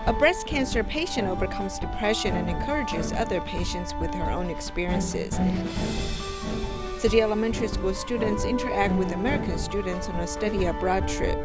A breast cancer patient overcomes depression and encourages other patients with her own experiences. Tzu Chi Elementary School students interact with American students on a study abroad trip.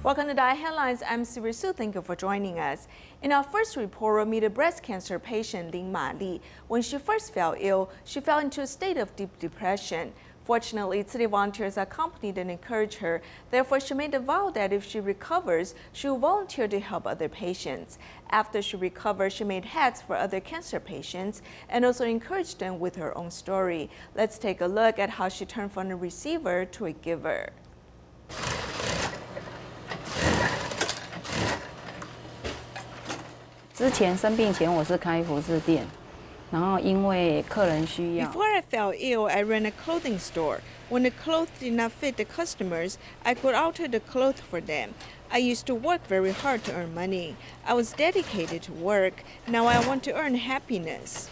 Welcome to DaAi Headlines. I'm Siri Su. Thank you for joining us. In our first report, we'll meet a breast cancer patient, Lin Mali. When she first fell ill, she fell into a state of deep depression. Fortunately, city volunteers accompanied and encouraged her. Therefore, she made a vow that if she recovers, she will volunteer to help other patients. After she recovered, she made hats for other cancer patients and also encouraged them with her own story. Let's take a look at how she turned from a receiver to a giver. 之前生病前，我是开服饰店。 然后因为客人需要 Before I fell ill, I ran a clothing store. When the clothes did not fit the customers, I could alter the clothes for them. I used to work very hard to earn money. I was dedicated to work. Now I want to earn happiness.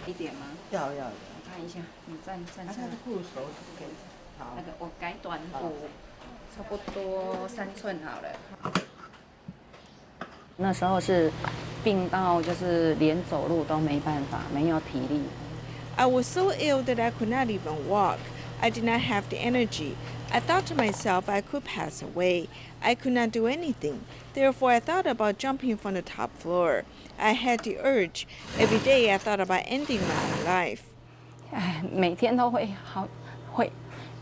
一点吗？要。我看一下，你站。他的裤手给好。那个我改短裤，差不多3寸好了。 那时候是病到就是连走路都没办法，没有体力。I was so ill that I could not even walk. I did not have the energy. I thought to myself I could pass away. I could not do anything. Therefore, I thought about jumping from the top floor. I had the urge. Every day, I thought about ending my life. 哎，每天都会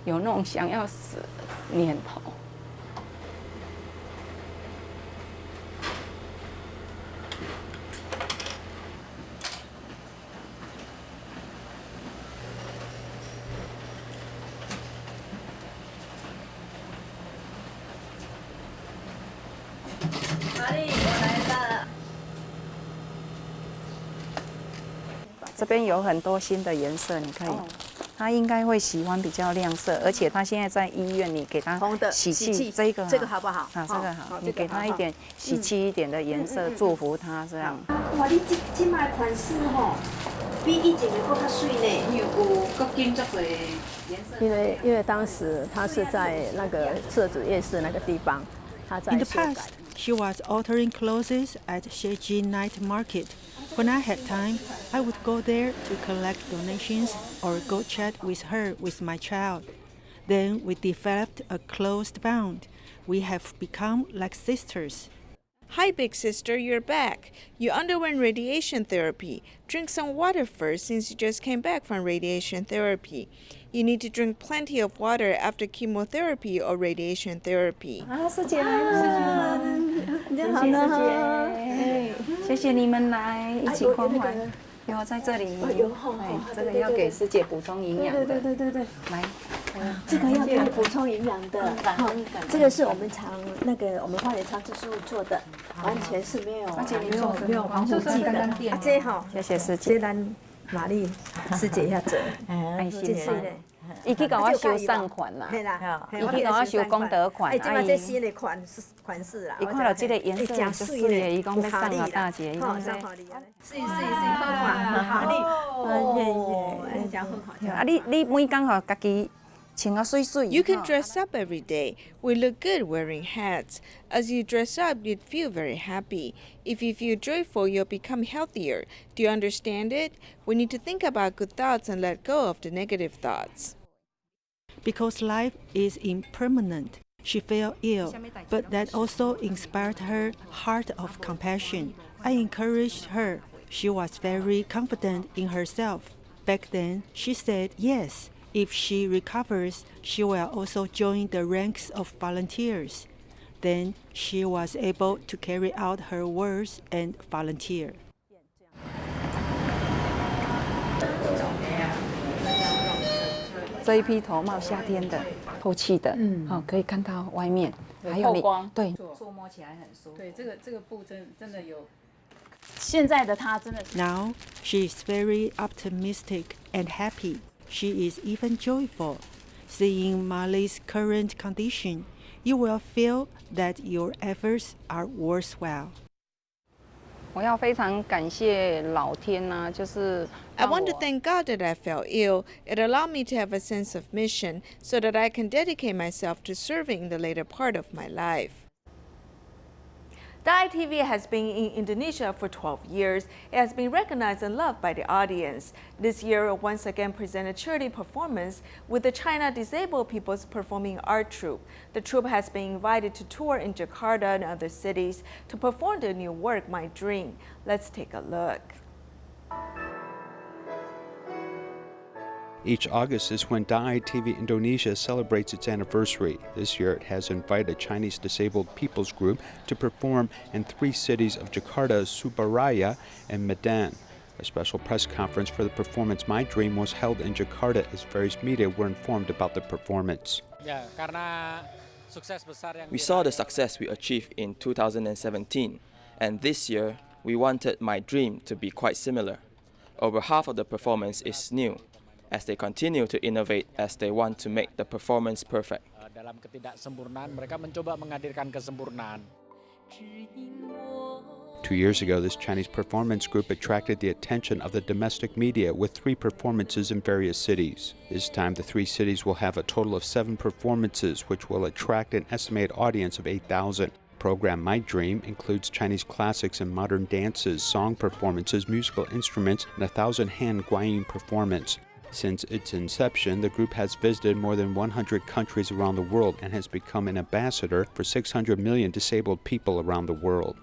有那种想要死的念头。 这边有很多新的颜色，你可以，他应该会喜欢比较亮色，而且他现在在医院，你给他喜气，这个好不好？啊，这个好，你给他一点喜气一点的颜色，祝福他这样。哇，你这卖款式吼，比以前的更较水呢。有更金色的颜色。因为当时他是在那个社子夜市那个地方，他在 In the 修改。 past, she was altering clothes at Sheji Night Market. When I had time, I would go there to collect donations or go chat with her with my child. Then we developed a closed bond. We have become like sisters. Hi, big sister, you're back. You underwent radiation therapy. Drink some water first since you just came back from radiation therapy. You need to drink plenty of water after chemotherapy or radiation therapy. 啊，师姐来了，你好呢，谢谢你们来一起关怀。有在这里，哎，这个要给师姐补充营养的。对，来，这个要给补充营养的。好，这个是我们我们花莲长治事务做的，完全是没有防腐剂的。啊，这好，谢谢师姐。这咱玛丽师姐要做，哎，谢谢。伊去甲我收善款啦，伊去甲我收功德款。哎，今嘛这新的款式啦。伊看到这个颜色就水的，伊讲要送给大姐，伊讲说。试，好款，好哩。哦，真好看。啊，你每天吼家己。 You can dress up every day. We look good wearing hats. As you dress up, you'd feel very happy. If you feel joyful, you'll become healthier. Do you understand it? We need to think about good thoughts and let go of the negative thoughts. Because life is impermanent, she fell ill, but that also inspired her heart of compassion. I encouraged her. She was very confident in herself. Back then, she said yes. If she recovers, she will also join the ranks of volunteers. Then she was able to carry out her words and volunteer. 这一批头帽夏天的，透气的，可以看到外面，还有透光，对，触摸起来很舒服。对，这个布真的有。现在的她真的。Now she is very optimistic and happy. She is even joyful. Seeing Mali's current condition, you will feel that your efforts are worthwhile. 我要非常感谢老天呐，就是 I want to thank God that I fell ill. It allowed me to have a sense of mission so that I can dedicate myself to serving in the later part of my life. DaAi TV has been in Indonesia for 12 years. It has been recognized and loved by the audience. This year, it once again presented charity performance with the China Disabled People's Performing Art Troupe. The troupe has been invited to tour in Jakarta and other cities to perform their new work, My Dream. Let's take a look. Each August is when DaAi TV Indonesia celebrates its anniversary. This year it has invited a Chinese disabled people's group to perform in 3 cities of Jakarta, Surabaya, and Medan. A special press conference for the performance My Dream was held in Jakarta as various media were informed about the performance. We saw the success we achieved in 2017, and this year we wanted My Dream to be quite similar. Over half of the performance is new, as they continue to innovate as they want to make the performance perfect. Dalam ketidaksempurnaan, mereka mencoba menghadirkan kesempurnaan. 2 years ago, this Chinese performance group attracted the attention of the domestic media with 3 performances in various cities. This time, the 3 cities will have a total of 7 performances, which will attract an estimated audience of 8,000. Program My Dream includes Chinese classics and modern dances, song performances, musical instruments, and a 1,000-hand guanyin performance. Since its inception, the group has visited more than 100 countries around the world and has become an ambassador for 600 million disabled people around the world.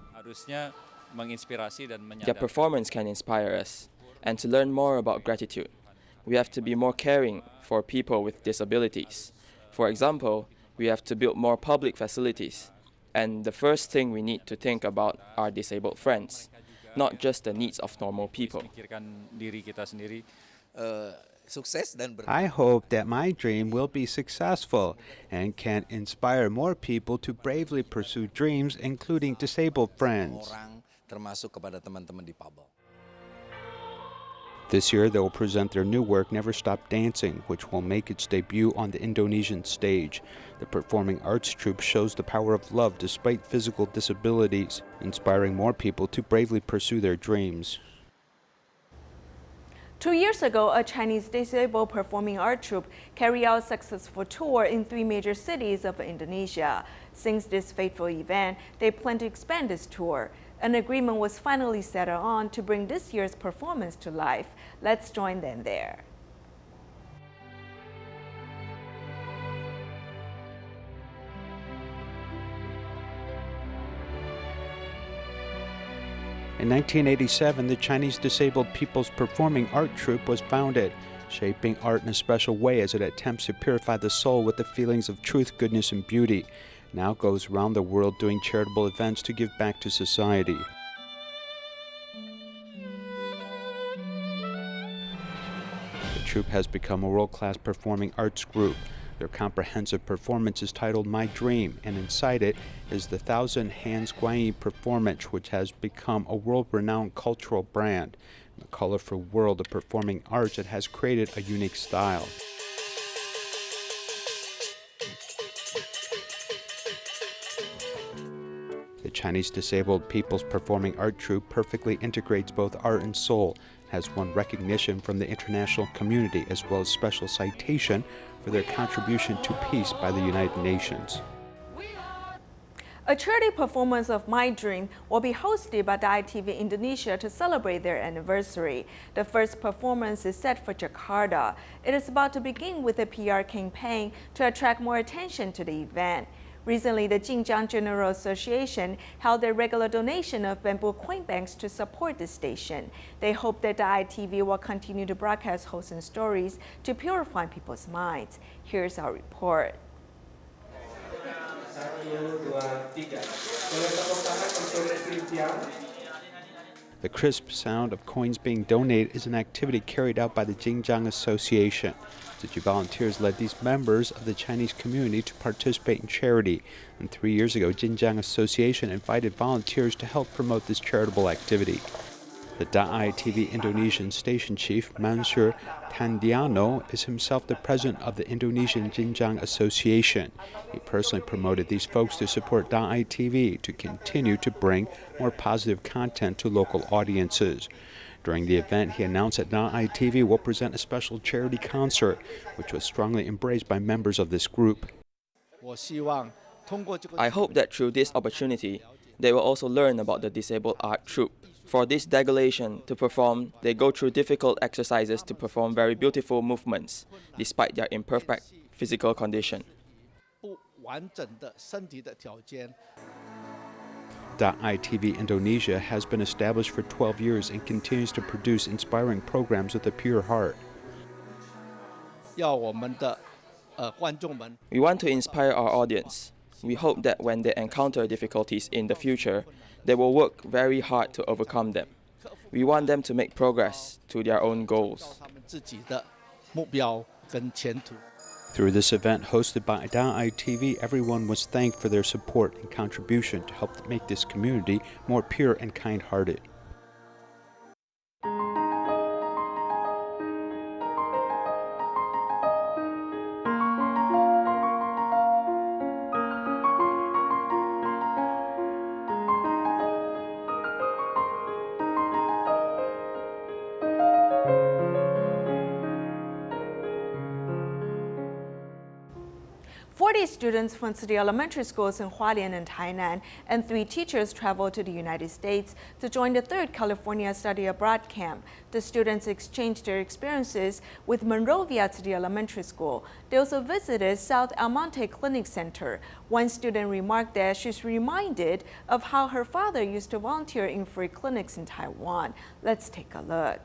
Their performance can inspire us, and to learn more about gratitude, we have to be more caring for people with disabilities. For example, we have to build more public facilities, and the first thing we need to think about are disabled friends, not just the needs of normal people. I hope that My Dream will be successful and can inspire more people to bravely pursue dreams, including disabled friends. This year, they will present their new work, Never Stop Dancing, which will make its debut on the Indonesian stage. The performing arts troupe shows the power of love despite physical disabilities, inspiring more people to bravely pursue their dreams. 2 years ago, a Chinese disabled performing art troupe carried out a successful tour in 3 major cities of Indonesia. Since this fateful event, they plan to expand this tour. An agreement was finally settled on to bring this year's performance to life. Let's join them there. In 1987, the Chinese Disabled People's Performing Art Troupe was founded, shaping art in a special way as it attempts to purify the soul with the feelings of truth, goodness, and beauty. Now goes around the world doing charitable events to give back to society. The troupe has become a world-class performing arts group. Their comprehensive performance is titled My Dream, and inside it is the 1,000-hands guanyin performance, which has become a world-renowned cultural brand. In the colorful world of performing arts, it has created a unique style. The Chinese Disabled People's Performing Art Troupe perfectly integrates both art and soul, has won recognition from the international community as well as special citation for their contribution to peace by the United Nations. A charity performance of My Dream will be hosted by DaAi TV Indonesia to celebrate their anniversary. The first performance is set for Jakarta. It is about to begin with a PR campaign to attract more attention to the event. Recently, the Xinjiang General Association held a regular donation of bamboo coin banks to support the station. They hope that DaAi TV will continue to broadcast wholesome stories to purify people's minds. Here's our report. The crisp sound of coins being donated is an activity carried out by the Xinjiang Association. Tzu Chi volunteers led these members of the Chinese community to participate in charity. And 3 years ago, Xinjiang Association invited volunteers to help promote this charitable activity. The DaAi TV Indonesian station chief, Mansur Tandiano, is himself the president of the Indonesian Jinjang Association. He personally promoted these folks to support DaAi TV to continue to bring more positive content to local audiences. During the event, he announced that DaAi TV will present a special charity concert, which was strongly embraced by members of this group. I hope that through this opportunity, they will also learn about the disabled art troupe. For this delegation to perform, they go through difficult exercises to perform very beautiful movements, despite their imperfect physical condition. DaAi TV Indonesia has been established for 12 years and continues to produce inspiring programs with a pure heart. We want to inspire our audience. We hope that when they encounter difficulties in the future, they will work very hard to overcome them. We want them to make progress to their own goals. Through this event hosted by DaAi TV, everyone was thanked for their support and contribution to help make this community more pure and kind-hearted. Students from Tzu Chi elementary schools in Hualien and Tainan and 3 teachers traveled to the United States to join the 3rd California Study Abroad Camp. The students exchanged their experiences with Monrovia Tzu Chi Elementary School. They also visited South Almonte Clinic Center. One student remarked that she's reminded of how her father used to volunteer in free clinics in Taiwan. Let's take a look.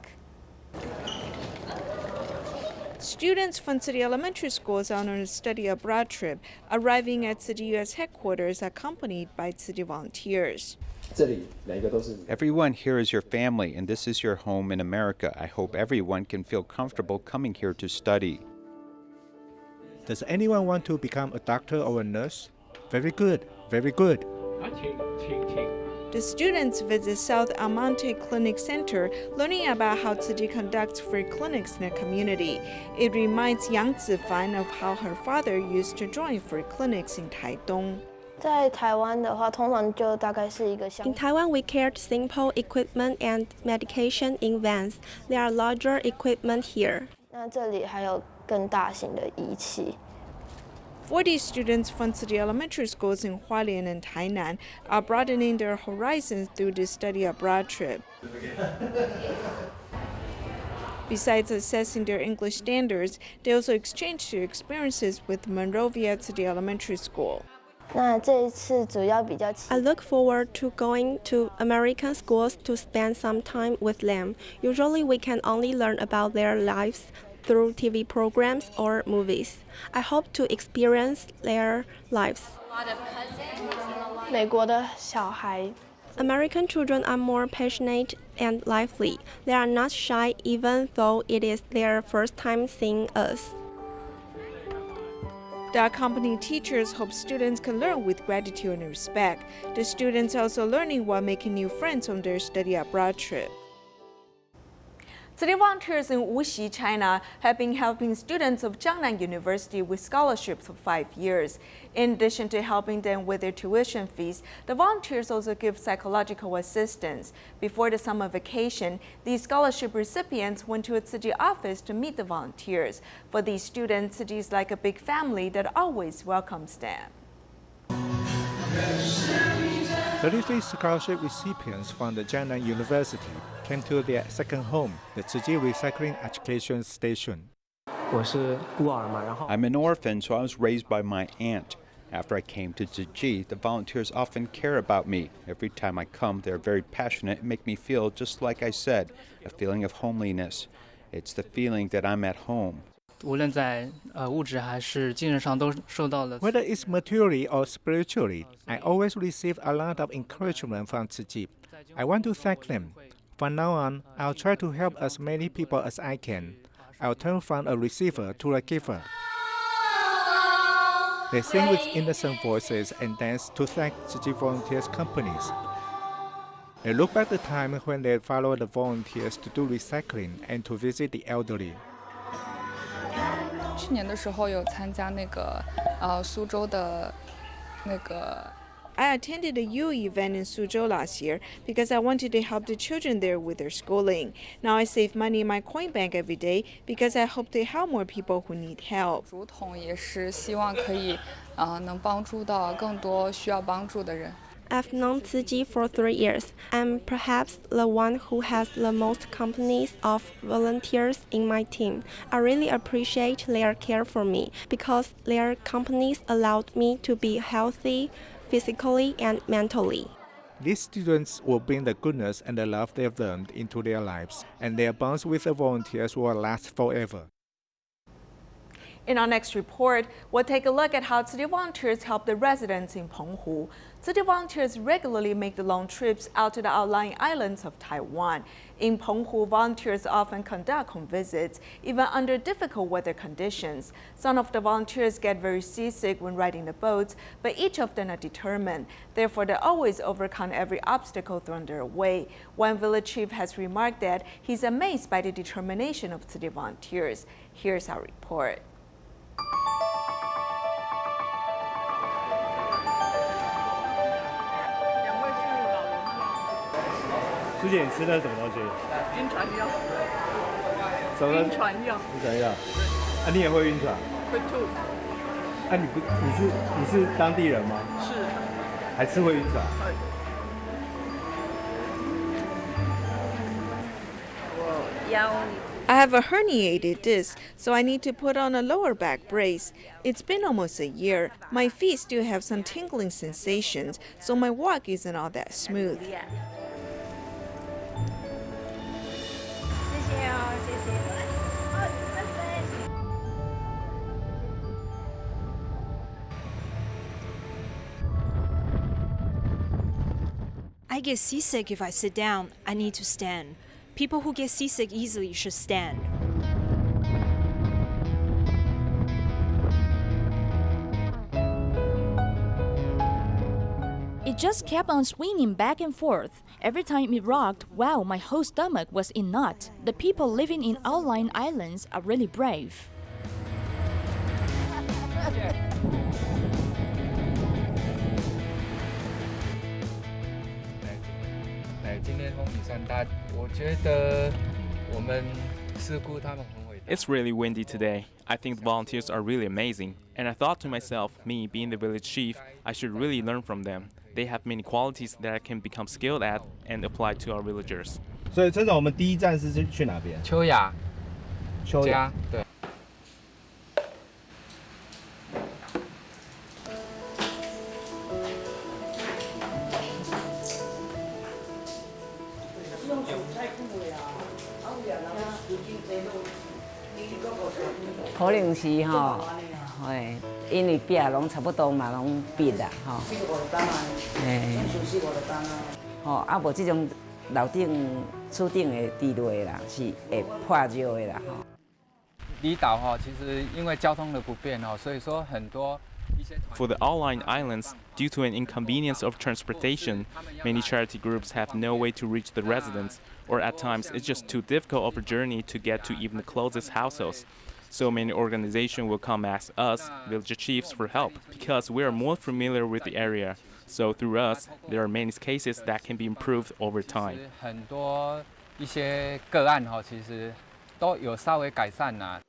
Students from Tzu Chi Elementary Schools are on a study abroad trip, arriving at Tzu Chi U.S. headquarters accompanied by Tzu Chi volunteers. Everyone here is your family, and this is your home in America. I hope everyone can feel comfortable coming here to study. Does anyone want to become a doctor or a nurse? Very good, very good. The students visit South Almonte Clinic Center, learning about how Tzu Chi conducts free clinics in the community. It reminds Yang Zifan of how her father used to join free clinics in Taidong. In Taiwan, we carried simple equipment and medication in vans. There are larger equipment here. 40 students from Tzu Chi elementary schools in Hualien and Tainan are broadening their horizons through this study abroad trip. Besides assessing their English standards, they also exchanged their experiences with Monrovia Tzu Chi Elementary School. I look forward to going to American schools to spend some time with them. Usually we can only learn about their lives through TV programs or movies. I hope to experience their lives. American children are more passionate and lively. They are not shy even though it is their first time seeing us. The accompanying teachers hope students can learn with gratitude and respect. The students are also learning while making new friends on their study abroad trip. Tzu Chi volunteers in Wuxi, China have been helping students of Jiangnan University with scholarships for 5 years. In addition to helping them with their tuition fees, the volunteers also give psychological assistance. Before the summer vacation, these scholarship recipients went to a Tzu Chi office to meet the volunteers. For these students, Tzu Chi is like a big family that always welcomes them. 33 scholarship recipients from the Jiangnan University came to their second home, the Tzu Chi Recycling Education Station. I'm an orphan, so I was raised by my aunt. After I came to Tzu Chi, the volunteers often care about me. Every time I come, they're very passionate and make me feel, just like I said, a feeling of homeliness. It's the feeling that I'm at home. Whether it's materially or spiritually, I always receive a lot of encouragement from Tzu Chi. I want to thank them. From now on, I'll try to help as many people as I can. I'll turn from a receiver to a giver. They sing with innocent voices and dance to thank Tzu Chi volunteers companies. They look back the time when they followed the volunteers to do recycling and to visit the elderly. 去年的时候有参加那个苏州的那个。I attended a youth event in Suzhou last year because I wanted to help the children there with their schooling. Now I save money in my coin bank every day because I hope to help more people who need help. 竹筒也是希望可以能帮助到更多需要帮助的人。I've known Tzu Chi for 3 years. I'm perhaps the one who has the most companies of volunteers in my team. I really appreciate their care for me because their companies allowed me to be healthy physically and mentally. These students will bring the goodness and the love they've learned into their lives, and their bonds with the volunteers will last forever. In our next report, we'll take a look at how Tzu Chi volunteers help the residents in Penghu. Tzu Chi volunteers regularly make the long trips out to the outlying islands of Taiwan. In Penghu, volunteers often conduct home visits, even under difficult weather conditions. Some of the volunteers get very seasick when riding the boats, but each of them are determined. Therefore, they always overcome every obstacle thrown their way. One village chief has remarked that he's amazed by the determination of Tzu Chi volunteers. Here's our report. 师姐，你吃的是什么东西？晕船药。什么？晕船药。晕船药。啊，你也会晕船？会吐。啊，你是当地人吗？是。还是会晕船？会。我腰。 I have a herniated disc, so I need to put on a lower back brace. It's been almost a year. My feet still have some tingling sensations, so my walk isn't all that smooth. I get seasick if I sit down. I need to stand. People who get seasick easily should stand. It just kept on swinging back and forth. Every time it rocked, wow, my whole stomach was in knot. The people living in outlying islands are really brave. 今天风雨山大，我觉得我们事故他们很伟大。 It's really windy today. I think the volunteers are really amazing. And I thought to myself, me being the village chief, I should really learn from them. They have many qualities that I can become skilled at and apply to our villagers. 所以，村长，我们第一站是去哪边？秋雅，秋雅，对。 可能是吼，嘿，因为壁拢差不多嘛，拢闭啦，吼。嘿，吼，啊无这种楼顶、厝顶的地雷啦，是会破旧的啦，吼。离岛哈，其实因为交通的不便哦，所以说很多。 For the outlying islands, due to an inconvenience of transportation, many charity groups have no way to reach the residents, or at times it's just too difficult of a journey to get to even the closest households. So many organizations will come ask us, village chiefs, for help because we are more familiar with the area. So through us, there are many cases that can be improved over time. 很多一些个案哈，其实都有稍微改善啦。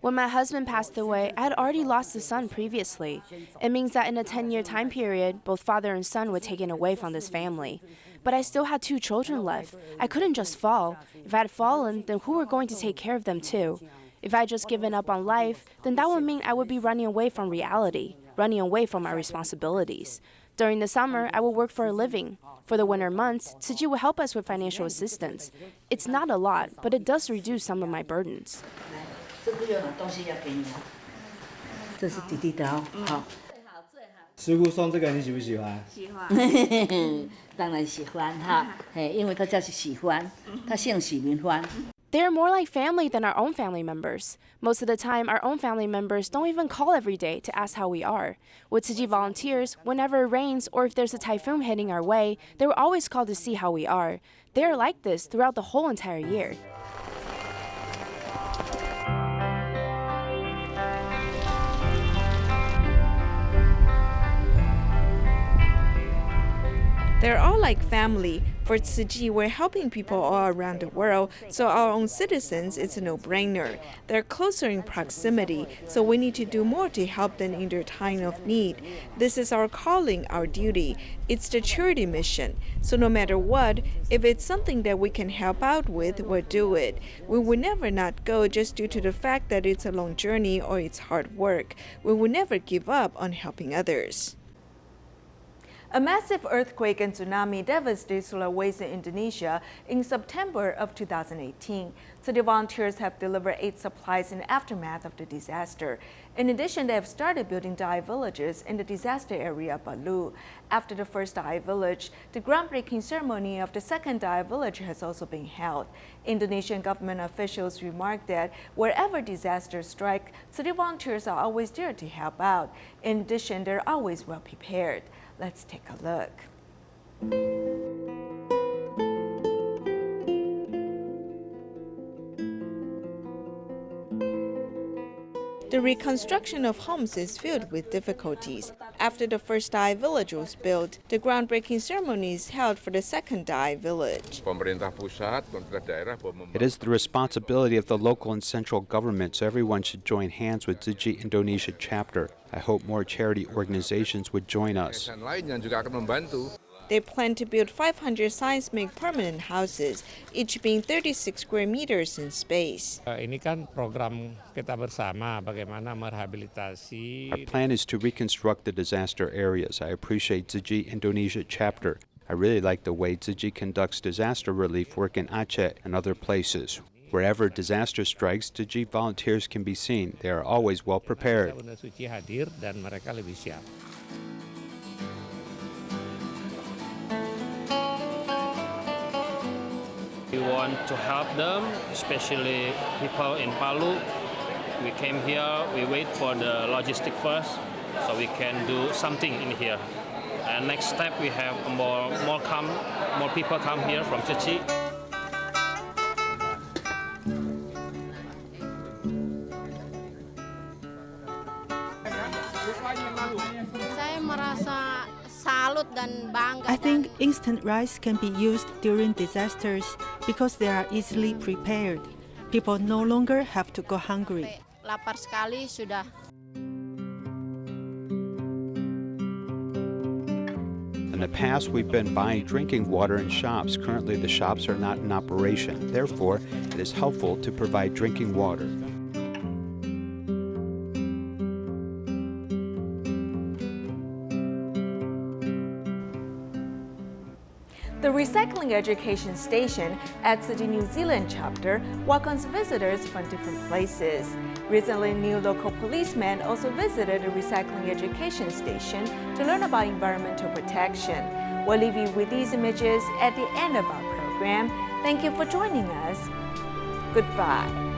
When my husband passed away, I had already lost a son previously. It means that in a 10-year time period, both father and son were taken away from this family. But I still had 2 children left. I couldn't just fall. If I had fallen, then who were going to take care of them too? If I had just given up on life, then that would mean I would be running away from reality, running away from my responsibilities. During the summer, I would work for a living. For the winter months, Tzu Chi will help us with financial assistance. It's not a lot, but it does reduce some of my burdens. 这个有东西要给你，这是弟弟的哦，好。师姑送这个你喜不喜欢？喜欢，当然喜欢哈，嘿，因为他叫是喜欢，他姓许名欢。They're more like family than our own family members. Most of the time, our own family members don't even call every day to ask how we are. With Tzu Chi volunteers, whenever it rains or if there's a typhoon heading our way, they will always call to see how we are. They are like this throughout the whole entire year. They're all like family. For Tzu Chi, we're helping people all around the world, so our own citizens, it's a no-brainer. They're closer in proximity, so we need to do more to help them in their time of need. This is our calling, our duty. It's the charity mission. So no matter what, if it's something that we can help out with, we'll do it. We will never not go just due to the fact that it's a long journey or it's hard work. We will never give up on helping others. A massive earthquake and tsunami devastated Sulawesi, Indonesia in September of 2018. City volunteers have delivered aid supplies in the aftermath of the disaster. In addition, they have started building DaAi villages in the disaster area of Palu. After the first DaAi village, the groundbreaking ceremony of the second DaAi village has also been held. Indonesian government officials remarked that wherever disasters strike, city volunteers are always there to help out. In addition, they're always well prepared. Let's take a look. The reconstruction of homes is filled with difficulties. After the first DaAi village was built, the groundbreaking ceremony is held for the second DaAi village. It is the responsibility of the local and central government, so everyone should join hands with Tzu Chi Indonesia chapter. I hope more charity organizations would join us. They plan to build 500 science-made permanent houses, each being 36 square meters in space. Ini kan program kita bersama bagaimana merehabilitasi. Our plan is to reconstruct the disaster areas. I appreciate Tzu Chi Indonesia chapter. I really like the way Tzu Chi conducts disaster relief work in Aceh and other places. Wherever disaster strikes, Tzu Chi volunteers can be seen. They are always well prepared. Tzu Chi hadir dan mereka lebih siap. We want to help them, especially people in Palu. We came here, we wait for the logistic first, so we can do something in here. And next step, we have more people come here from Tzu Chi. I think instant rice can be used during disasters because they are easily prepared. People no longer have to go hungry. Lapar sekali sudah. In the past, we've been buying drinking water in shops. Currently, the shops are not in operation. Therefore, it is helpful to provide drinking water. The Recycling Education Station at Tzu Chi New Zealand chapter welcomes visitors from different places. Recently, new local policemen also visited the Recycling Education Station to learn about environmental protection. We'll leave you with these images at the end of our program. Thank you for joining us. Goodbye.